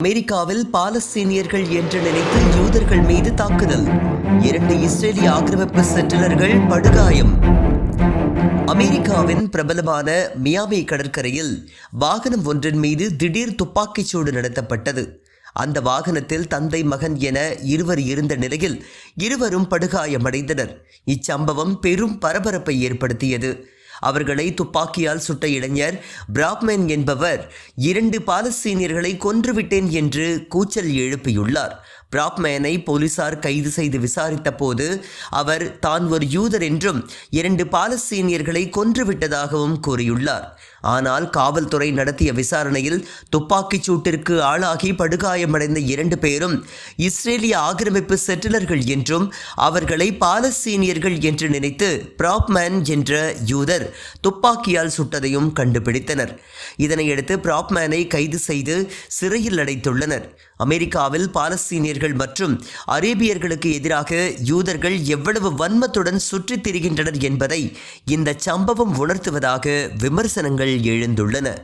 அமெரிக்காவில் பாலஸ்தீனியர்கள் என்று நினைத்து யூதர்கள் மீது தாக்குதல். 2 இஸ்ரேலிய ஆக்கிரமிப்பு செட்டிலர்கள் படுகாயம். அமெரிக்காவின் பிரபலமான மியாமி கடற்கரையில் வாகனம் ஒன்றின் மீது திடீர் துப்பாக்கிச்சூடு நடத்தப்பட்டது. அந்த வாகனத்தில் தந்தை மகன் என இருவர் இருந்த நிலையில் இருவரும் படுகாயமடைந்தனர். இச்சம்பவம் பெரும் பரபரப்பை ஏற்படுத்தியது. அவர்களை துப்பாக்கியால் சுட்ட இளைஞர் பிராப்மேன் என்பவர் 2 பாலஸ்தீனியர்களை கொன்றுவிட்டேன் என்று கூச்சல் எழுப்பியுள்ளார். பிராப்மேனை போலீசார் கைது செய்து விசாரித்த போது அவர் தான் ஒரு யூதர் என்றும் 2 பாலஸ்தீனியர்களை கொன்றுவிட்டதாகவும் கூறியுள்ளார். ஆனால் காவல்துறை நடத்திய விசாரணையில் துப்பாக்கிச் சூட்டிற்கு ஆளாகி படுகாயமடைந்த 2 பேரும் இஸ்ரேலிய ஆக்கிரமிப்பு செட்டிலர்கள் என்றும் அவர்களை பாலஸ்தீனியர்கள் என்று நினைத்து பிராப்மேன் என்ற யூதர் துப்பாக்கியால் சுட்டதையும் கண்டுபிடித்தனர். இதனையடுத்து பிராப்மேனை கைது செய்து சிறையில் அடைத்துள்ளனர். அமெரிக்காவில் பாலஸ்தீனியர்கள் மற்றும் அரேபியர்களுக்கு எதிராக யூதர்கள் எவ்வளவு வன்மத்துடன் சுற்றித் திரிகின்றனர் என்பதை இந்த சம்பவம் உணர்த்துவதாக விமர்சனங்கள் எழுந்துள்ளன.